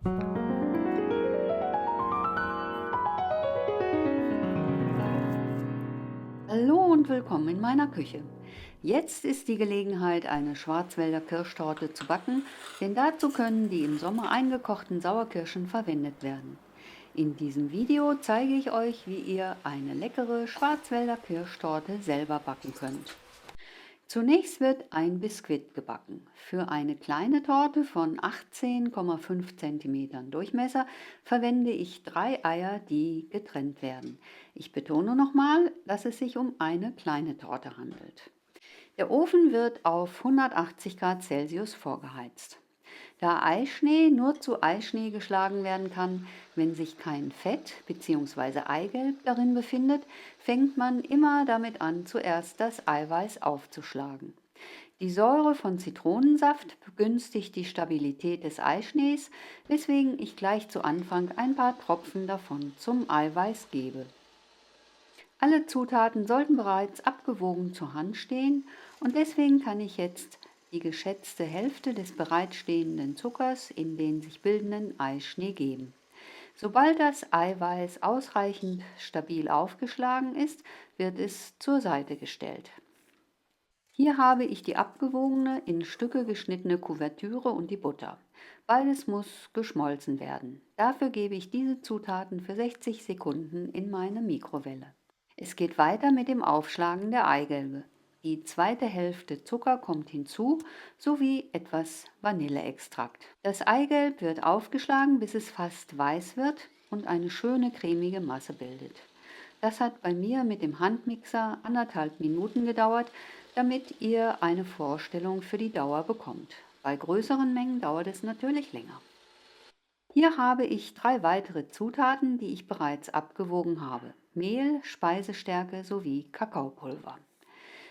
Hallo und willkommen in meiner Küche. Jetzt ist die Gelegenheit, eine Schwarzwälder Kirschtorte zu backen, denn dazu können die im Sommer eingekochten Sauerkirschen verwendet werden. In diesem Video zeige ich euch, wie ihr eine leckere Schwarzwälder Kirschtorte selber backen könnt. Zunächst wird ein Biskuit gebacken. Für eine kleine Torte von 18,5 cm Durchmesser verwende ich 3 Eier, die getrennt werden. Ich betone nochmal, dass es sich um eine kleine Torte handelt. Der Ofen wird auf 180 Grad Celsius vorgeheizt. Da Eischnee nur zu Eischnee geschlagen werden kann, wenn sich kein Fett bzw. Eigelb darin befindet, fängt man immer damit an, zuerst das Eiweiß aufzuschlagen. Die Säure von Zitronensaft begünstigt die Stabilität des Eischnees, weswegen ich gleich zu Anfang ein paar Tropfen davon zum Eiweiß gebe. Alle Zutaten sollten bereits abgewogen zur Hand stehen und deswegen kann ich jetzt die geschätzte Hälfte des bereitstehenden Zuckers in den sich bildenden Eischnee geben. Sobald das Eiweiß ausreichend stabil aufgeschlagen ist, wird es zur Seite gestellt. Hier habe ich die abgewogene, in Stücke geschnittene Kuvertüre und die Butter. Beides muss geschmolzen werden. Dafür gebe ich diese Zutaten für 60 Sekunden in meine Mikrowelle. Es geht weiter mit dem Aufschlagen der Eigelbe. Die zweite Hälfte Zucker kommt hinzu, sowie etwas Vanilleextrakt. Das Eigelb wird aufgeschlagen, bis es fast weiß wird und eine schöne cremige Masse bildet. Das hat bei mir mit dem Handmixer 1,5 Minuten gedauert, damit ihr eine Vorstellung für die Dauer bekommt. Bei größeren Mengen dauert es natürlich länger. Hier habe ich 3 weitere Zutaten, die ich bereits abgewogen habe: Mehl, Speisestärke sowie Kakaopulver.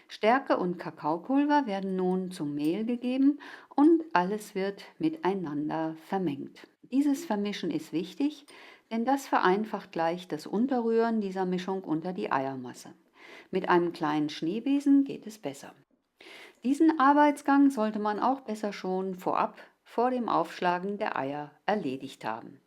Stärke und Kakaopulver werden nun zum Mehl gegeben und alles wird miteinander vermengt. Dieses Vermischen ist wichtig, denn das vereinfacht gleich das Unterrühren dieser Mischung unter die Eiermasse. Mit einem kleinen Schneebesen geht es besser. Diesen Arbeitsgang sollte man auch besser schon vorab vor dem Aufschlagen der Eier erledigt haben.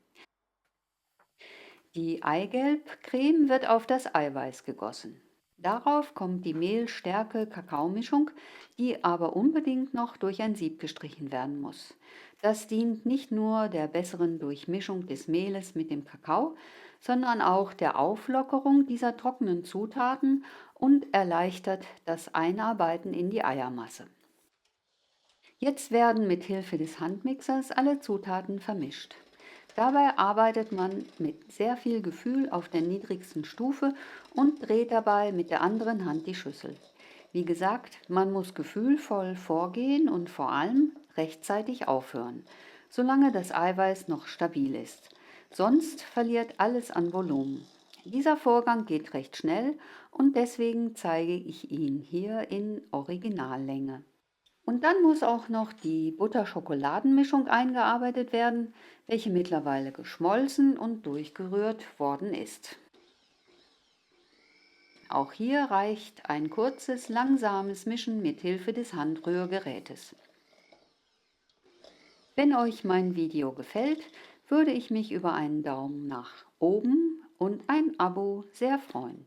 Die Eigelbcreme wird auf das Eiweiß gegossen. Darauf kommt die Mehl-Stärke-Kakaomischung, die aber unbedingt noch durch ein Sieb gestrichen werden muss. Das dient nicht nur der besseren Durchmischung des Mehles mit dem Kakao, sondern auch der Auflockerung dieser trockenen Zutaten und erleichtert das Einarbeiten in die Eiermasse. Jetzt werden mit Hilfe des Handmixers alle Zutaten vermischt. Dabei arbeitet man mit sehr viel Gefühl auf der niedrigsten Stufe und dreht dabei mit der anderen Hand die Schüssel. Wie gesagt, man muss gefühlvoll vorgehen und vor allem rechtzeitig aufhören, solange das Eiweiß noch stabil ist. Sonst verliert alles an Volumen. Dieser Vorgang geht recht schnell und deswegen zeige ich ihn hier in Originallänge. Und dann muss auch noch die Butter-Schokoladenmischung eingearbeitet werden, welche mittlerweile geschmolzen und durchgerührt worden ist. Auch hier reicht ein kurzes, langsames Mischen mit Hilfe des Handrührgerätes. Wenn euch mein Video gefällt, würde ich mich über einen Daumen nach oben und ein Abo sehr freuen.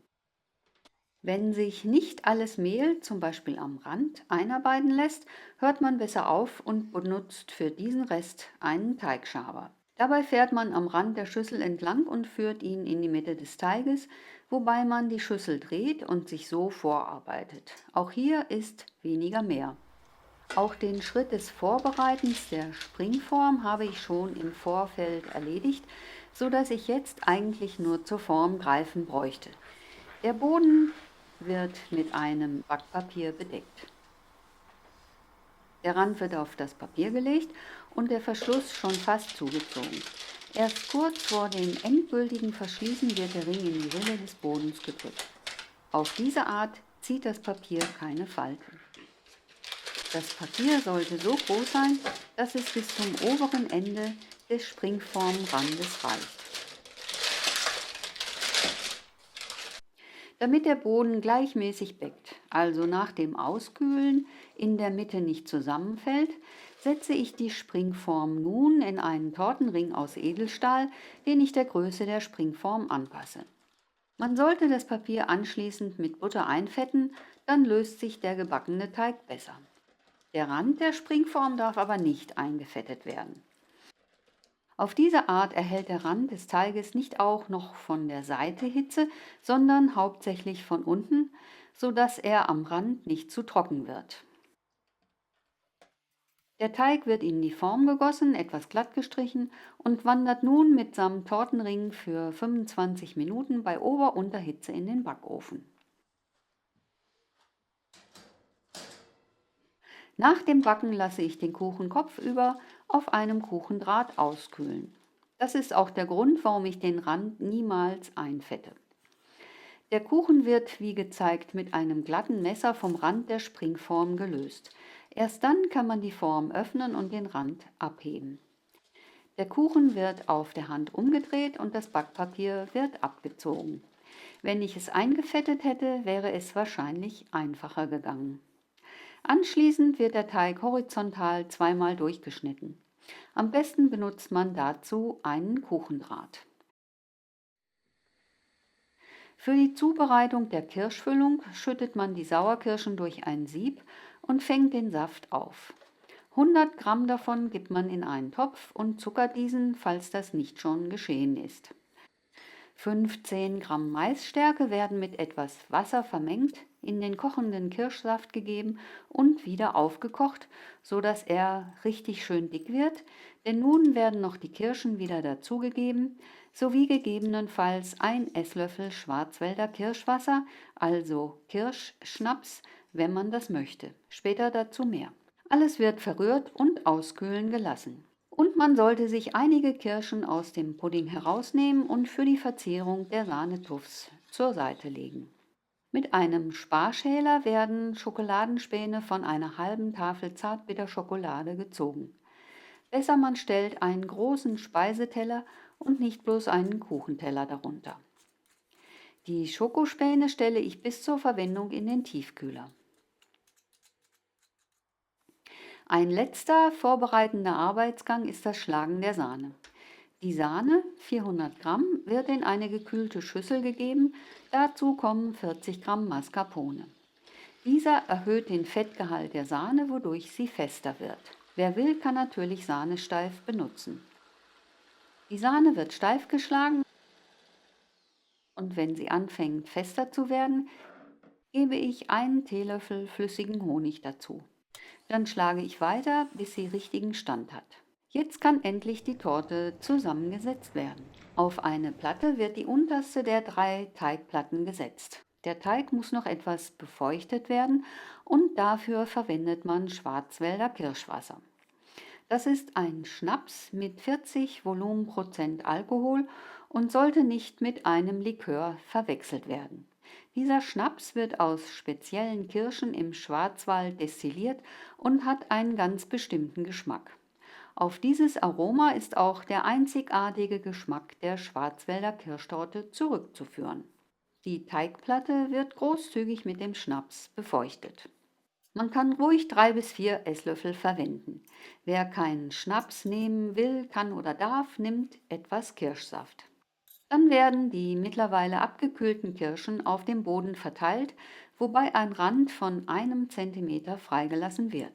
Wenn sich nicht alles Mehl, zum Beispiel am Rand, einarbeiten lässt, hört man besser auf und benutzt für diesen Rest einen Teigschaber. Dabei fährt man am Rand der Schüssel entlang und führt ihn in die Mitte des Teiges, wobei man die Schüssel dreht und sich so vorarbeitet. Auch hier ist weniger mehr. Auch den Schritt des Vorbereitens der Springform habe ich schon im Vorfeld erledigt, so dass ich jetzt eigentlich nur zur Form greifen bräuchte. Der Boden wird mit einem Backpapier bedeckt. Der Rand wird auf das Papier gelegt und der Verschluss schon fast zugezogen. Erst kurz vor dem endgültigen Verschließen wird der Ring in die Hülle des Bodens gedrückt. Auf diese Art zieht das Papier keine Falte. Das Papier sollte so groß sein, dass es bis zum oberen Ende des Springformrandes reicht. Damit der Boden gleichmäßig bäckt, also nach dem Auskühlen in der Mitte nicht zusammenfällt, setze ich die Springform nun in einen Tortenring aus Edelstahl, den ich der Größe der Springform anpasse. Man sollte das Papier anschließend mit Butter einfetten, dann löst sich der gebackene Teig besser. Der Rand der Springform darf aber nicht eingefettet werden. Auf diese Art erhält der Rand des Teiges nicht auch noch von der Seite Hitze, sondern hauptsächlich von unten, sodass er am Rand nicht zu trocken wird. Der Teig wird in die Form gegossen, etwas glatt gestrichen und wandert nun mitsamt Tortenring für 25 Minuten bei Ober-Unterhitze in den Backofen. Nach dem Backen lasse ich den Kuchen kopfüber auf einem Kuchendraht auskühlen. Das ist auch der Grund, warum ich den Rand niemals einfette. Der Kuchen wird, wie gezeigt, mit einem glatten Messer vom Rand der Springform gelöst. Erst dann kann man die Form öffnen und den Rand abheben. Der Kuchen wird auf der Hand umgedreht und das Backpapier wird abgezogen. Wenn ich es eingefettet hätte, wäre es wahrscheinlich einfacher gegangen. Anschließend wird der Teig horizontal zweimal durchgeschnitten. Am besten benutzt man dazu einen Kuchendraht. Für die Zubereitung der Kirschfüllung schüttet man die Sauerkirschen durch ein Sieb und fängt den Saft auf. 100 Gramm davon gibt man in einen Topf und zuckert diesen, falls das nicht schon geschehen ist. 15 Gramm Maisstärke werden mit etwas Wasser vermengt, in den kochenden Kirschsaft gegeben und wieder aufgekocht, so dass er richtig schön dick wird, denn nun werden noch die Kirschen wieder dazugegeben, sowie gegebenenfalls ein Esslöffel Schwarzwälder Kirschwasser, also Kirschschnaps, wenn man das möchte. Später dazu mehr. Alles wird verrührt und auskühlen gelassen. Und man sollte sich einige Kirschen aus dem Pudding herausnehmen und für die Verzehrung der Sahnetuffs zur Seite legen. Mit einem Sparschäler werden Schokoladenspäne von einer halben Tafel Zartbitterschokolade gezogen. Besser man stellt einen großen Speiseteller und nicht bloß einen Kuchenteller darunter. Die Schokospäne stelle ich bis zur Verwendung in den Tiefkühler. Ein letzter vorbereitender Arbeitsgang ist das Schlagen der Sahne. Die Sahne, 400 Gramm, wird in eine gekühlte Schüssel gegeben, dazu kommen 40 Gramm Mascarpone. Dieser erhöht den Fettgehalt der Sahne, wodurch sie fester wird. Wer will, kann natürlich Sahne steif benutzen. Die Sahne wird steif geschlagen und wenn sie anfängt fester zu werden, gebe ich einen Teelöffel flüssigen Honig dazu. Dann schlage ich weiter, bis sie richtigen Stand hat. Jetzt kann endlich die Torte zusammengesetzt werden. Auf eine Platte wird die unterste der 3 Teigplatten gesetzt. Der Teig muss noch etwas befeuchtet werden und dafür verwendet man Schwarzwälder Kirschwasser. Das ist ein Schnaps mit 40 Volumenprozent Alkohol und sollte nicht mit einem Likör verwechselt werden. Dieser Schnaps wird aus speziellen Kirschen im Schwarzwald destilliert und hat einen ganz bestimmten Geschmack. Auf dieses Aroma ist auch der einzigartige Geschmack der Schwarzwälder Kirschtorte zurückzuführen. Die Teigplatte wird großzügig mit dem Schnaps befeuchtet. Man kann ruhig 3 bis 4 Esslöffel verwenden. Wer keinen Schnaps nehmen will, kann oder darf, nimmt etwas Kirschsaft. Dann werden die mittlerweile abgekühlten Kirschen auf dem Boden verteilt, wobei ein Rand von 1 cm freigelassen wird.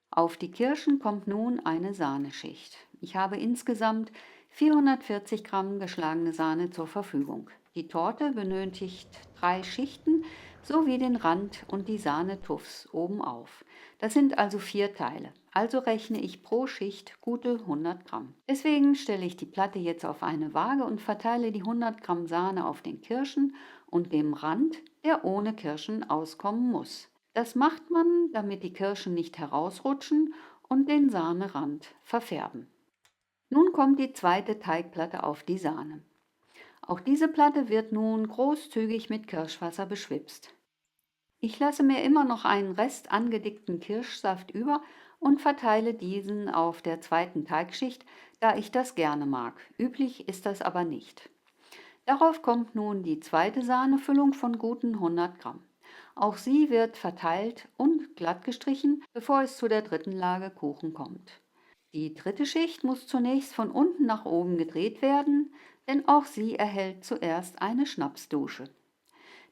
Auf die Kirschen kommt nun eine Sahneschicht. Ich habe insgesamt 440 Gramm geschlagene Sahne zur Verfügung. Die Torte benötigt 3 Schichten sowie den Rand und die Sahnetuffs obenauf. Das sind also 4 Teile. Also rechne ich pro Schicht gute 100 Gramm. Deswegen stelle ich die Platte jetzt auf eine Waage und verteile die 100 Gramm Sahne auf den Kirschen und dem Rand, der ohne Kirschen auskommen muss. Das macht man, damit die Kirschen nicht herausrutschen und den Sahnerand verfärben. Nun kommt die zweite Teigplatte auf die Sahne. Auch diese Platte wird nun großzügig mit Kirschwasser beschwipst. Ich lasse mir immer noch einen Rest angedickten Kirschsaft über und verteile diesen auf der zweiten Teigschicht, da ich das gerne mag. Üblich ist das aber nicht. Darauf kommt nun die zweite Sahnefüllung von guten 100 Gramm. Auch sie wird verteilt und glatt gestrichen, bevor es zu der dritten Lage Kuchen kommt. Die dritte Schicht muss zunächst von unten nach oben gedreht werden, denn auch sie erhält zuerst eine Schnapsdusche.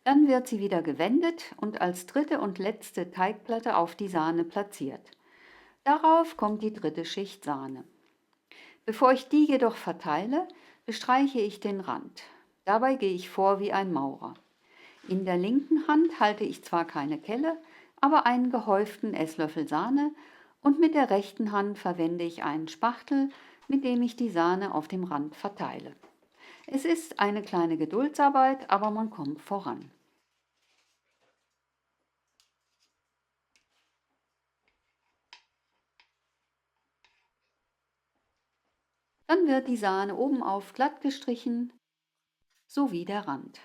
Dann wird sie wieder gewendet und als dritte und letzte Teigplatte auf die Sahne platziert. Darauf kommt die dritte Schicht Sahne. Bevor ich die jedoch verteile, bestreiche ich den Rand. Dabei gehe ich vor wie ein Maurer. In der linken Hand halte ich zwar keine Kelle, aber einen gehäuften Esslöffel Sahne und mit der rechten Hand verwende ich einen Spachtel, mit dem ich die Sahne auf dem Rand verteile. Es ist eine kleine Geduldsarbeit, aber man kommt voran. Dann wird die Sahne obenauf glatt gestrichen, sowie der Rand.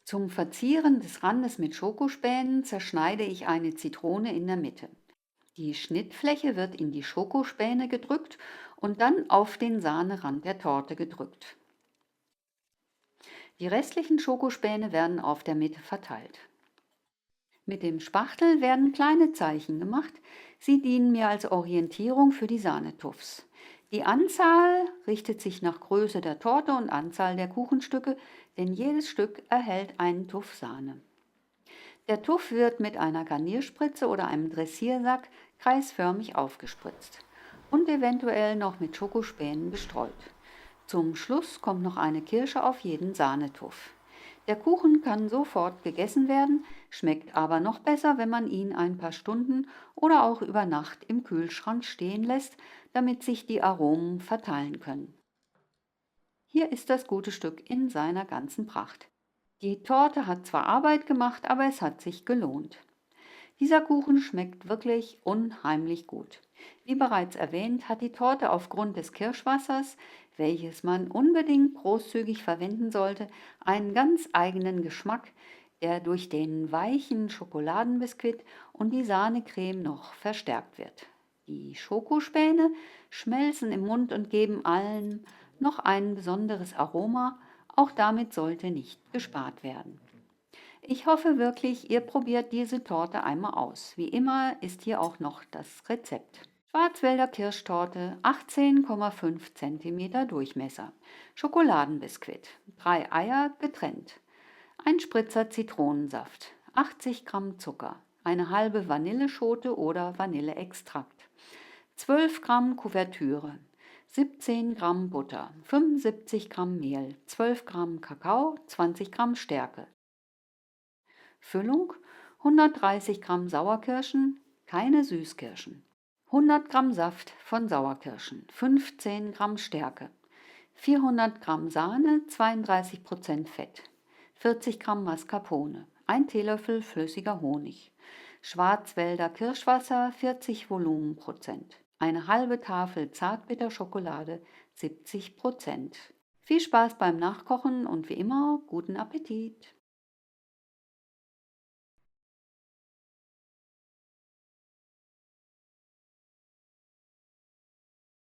Zum Verzieren des Randes mit Schokospänen zerschneide ich eine Zitrone in der Mitte. Die Schnittfläche wird in die Schokospäne gedrückt und dann auf den Sahnerand der Torte gedrückt. Die restlichen Schokospäne werden auf der Mitte verteilt. Mit dem Spachtel werden kleine Zeichen gemacht. Sie dienen mir als Orientierung für die Sahnetuffs. Die Anzahl richtet sich nach Größe der Torte und Anzahl der Kuchenstücke, denn jedes Stück erhält einen Tuff Sahne. Der Tuff wird mit einer Garnierspritze oder einem Dressiersack kreisförmig aufgespritzt und eventuell noch mit Schokospänen bestreut. Zum Schluss kommt noch eine Kirsche auf jeden Sahnetuff. Der Kuchen kann sofort gegessen werden, schmeckt aber noch besser, wenn man ihn ein paar Stunden oder auch über Nacht im Kühlschrank stehen lässt, damit sich die Aromen verteilen können. Hier ist das gute Stück in seiner ganzen Pracht. Die Torte hat zwar Arbeit gemacht, aber es hat sich gelohnt. Dieser Kuchen schmeckt wirklich unheimlich gut. Wie bereits erwähnt, hat die Torte aufgrund des Kirschwassers, welches man unbedingt großzügig verwenden sollte, einen ganz eigenen Geschmack, der durch den weichen Schokoladenbiskuit und die Sahnecreme noch verstärkt wird. Die Schokospäne schmelzen im Mund und geben allen noch ein besonderes Aroma, auch damit sollte nicht gespart werden. Ich hoffe wirklich, ihr probiert diese Torte einmal aus. Wie immer ist hier auch noch das Rezept. Schwarzwälder Kirschtorte, 18,5 cm Durchmesser. Schokoladenbiskuit, 3 Eier getrennt. Ein Spritzer Zitronensaft, 80 Gramm Zucker, eine halbe Vanilleschote oder Vanilleextrakt, 12 Gramm Kuvertüre, 17 Gramm Butter, 75 Gramm Mehl, 12 Gramm Kakao, 20 Gramm Stärke. Füllung: 130 Gramm Sauerkirschen, keine Süßkirschen, 100 Gramm Saft von Sauerkirschen, 15 Gramm Stärke, 400 Gramm Sahne, 32% Fett, 40 Gramm Mascarpone, 1 Teelöffel flüssiger Honig, Schwarzwälder Kirschwasser 40 Volumenprozent, eine halbe Tafel Zartbitterschokolade 70%. Viel Spaß beim Nachkochen und wie immer guten Appetit!